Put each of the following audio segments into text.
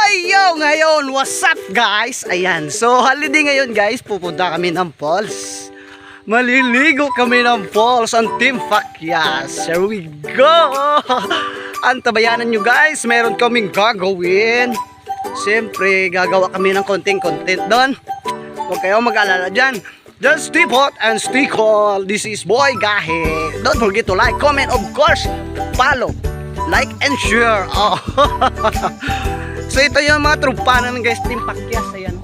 Yo, ngayon, what's up guys? Ayan, so holiday ngayon guys, pupunta kami ng falls. Maliligo kami ng falls ang Team Fakyas. Here we go! Antabayanan nyo guys, meron kaming gagawin. Siyempre, gagawa kami ng konting content doon. Huwag kayong mag-alala dyan. Just stay hot and stay cool. This is Boy Gahe. Don't forget to like, comment, of course, follow, like and share. Oh. So ito yung mga trupa namin guys, Team Fakyas. Ayan,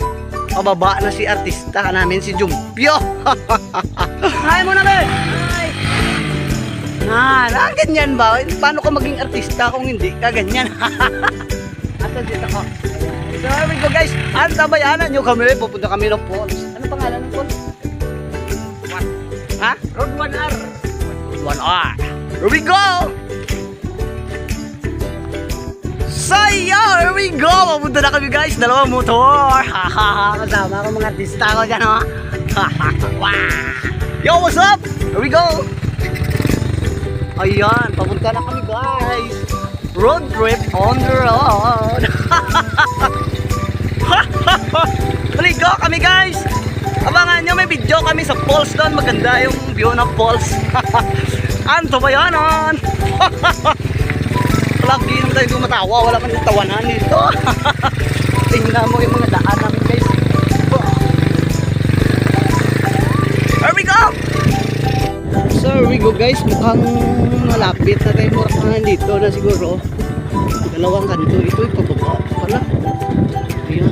pababa na si artista namin, si Jumpio. Hi muna Ben! Hi! Ganyan ba? Paano ka maging artista kung hindi ka ganyan? Asan dito ko? So here we go guys, antabayanan nyo kami. Pupunta kami ng falls. Ano pangalan ng falls? Ha? Road 1R. Road 1R. Here we go! So yo, here we go! Mapunta na kami guys, dalawang motor. Kasama ko mga artista ko dyan, oh. Yo, what's up? Here we go! Ayan, papunta na kami guys. Road trip on the road. Maligo kami guys. Abangan nyo, may video kami sa falls doon. Maganda yung view ng falls. Antabayanan. Lagi naman tayo gumatawa, wala man yung tawanan dito. Tingnan mo yung mga daan namin guys. Here we go! So here we go guys, mukhang malapit na tayo murahan dito na siguro. Dalawang ganito, ito yung pababa pala. Ayan.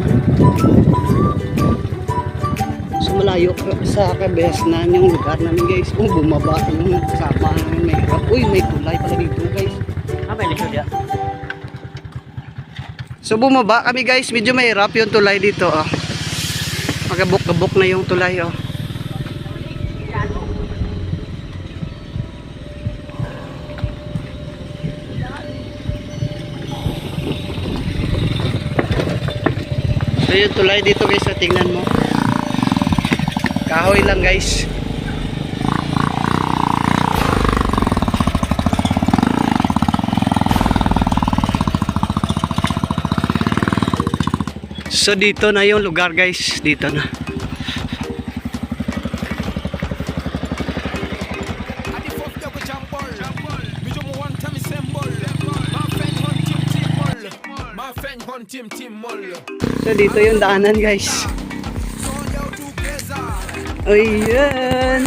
So malayo sa kabesnan yung lugar namin guys. Kung bumaba yung kasama namin may hirap. Uy, may tulay pala dito guys. So bumaba kami guys, medyo mahirap yung tulay dito, oh. Magabok-gabok na yung tulay, oh. So yung tulay dito guys, tingnan mo. Kahoy lang guys. So dito na yung lugar guys, dito na. So dito yung daanan guys. Ayan.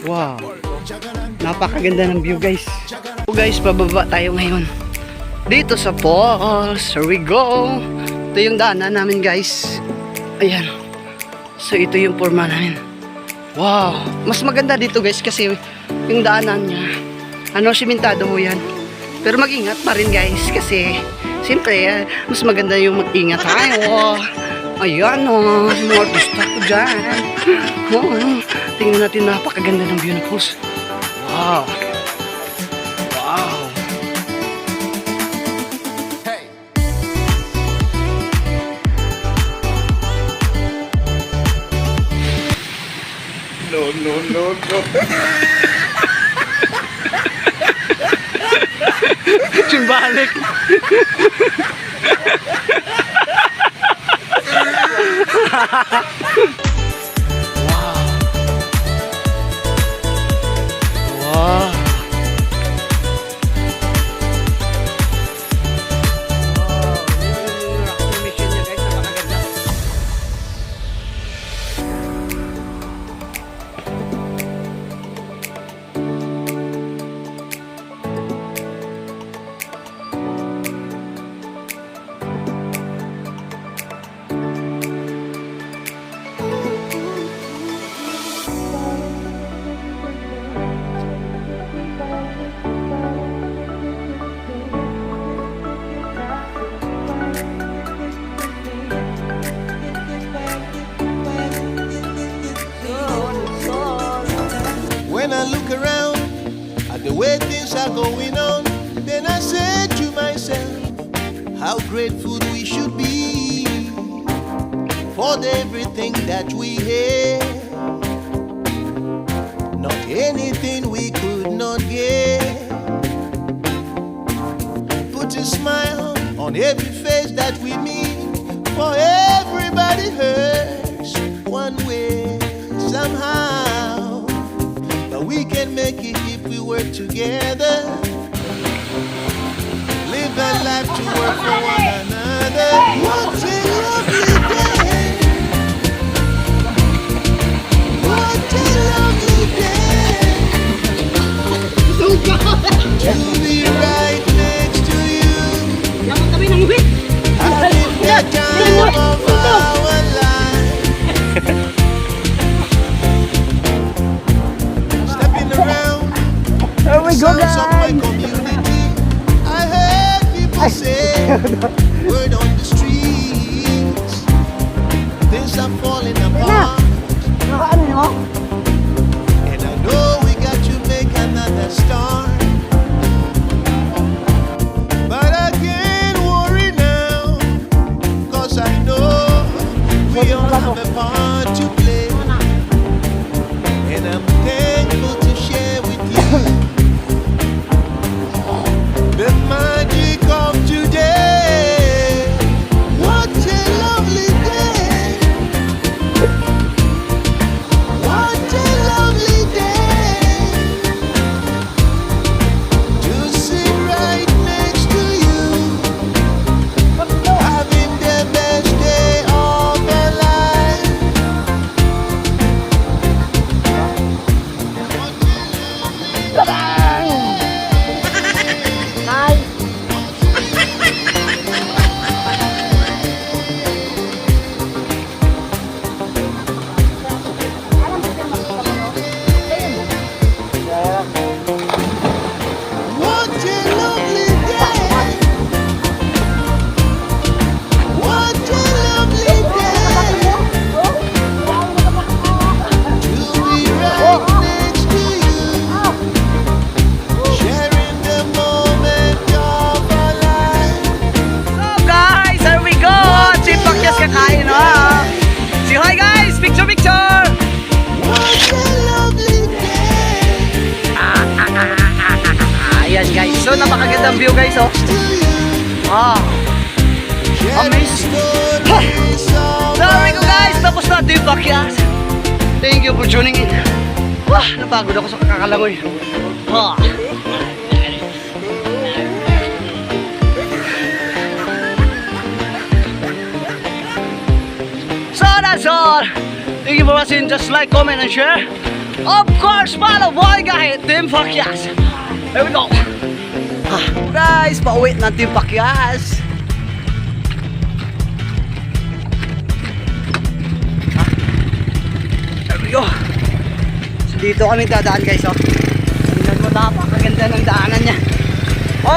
Wow, napakaganda ng view guys. So guys, pababa tayo ngayon dito sa falls. Here we go. Ito yung daanan namin guys. Ayan. So ito yung forma namin. Wow, mas maganda dito guys kasi yung daanan niya, ano, simentado mo yan. Pero mag-ingat pa rin guys kasi siyempre mas maganda yung mag-ingat tayo. Ayan o, mga artista ko dyan. Tingnan natin, napakaganda ng view ng falls. Wow. Wow. Hey. No. Simbalik. Wow. When I look around at the way things are going on, then I say to myself, how grateful we should be for everything that we have. on every face that we meet. For everybody hurts one way somehow, but we can make it if we work together. Live a life to work for one another. What a lovely day! What a lovely day! To be right next to you, having the time of our life. Stepping around There we go, sounds of my guys. community. I heard people say, word on the streets, things are falling apart. And I know we got to make another start. But I can't worry now, 'cause I know we all have a part to play. And I'm thankful to share with you the magic of today. What a lovely day! What a lovely day! To sit right next to you, having the best day of our life. What a What a lovely day! What a lovely day! To be right next to you, sharing the moment of our life. So guys, here we go. Team Pakyas kakain na. Say hi guys, picture picture. What a lovely day! Ayan guys, so napakagandang view guys oh. To you, Ah, sharing amazing. stories of There we our go guys, life. tapos na Team Pakyas. Thank you for tuning in. Wah, napagod ako sa kakalangoy. Ha. So that's all. Thank you for watching. Just like, comment, and share. Of course, follow boy guy, Team Pakyas. Here we go. Guys, pauwi ng Team Pakyas. There we go. So dito kami dadaan guys oh. Tingnan mo, napakaganda ng daanan niya.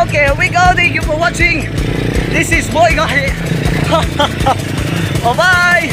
Okay, here we go. Thank you for watching. This is boy guy. Bye bye.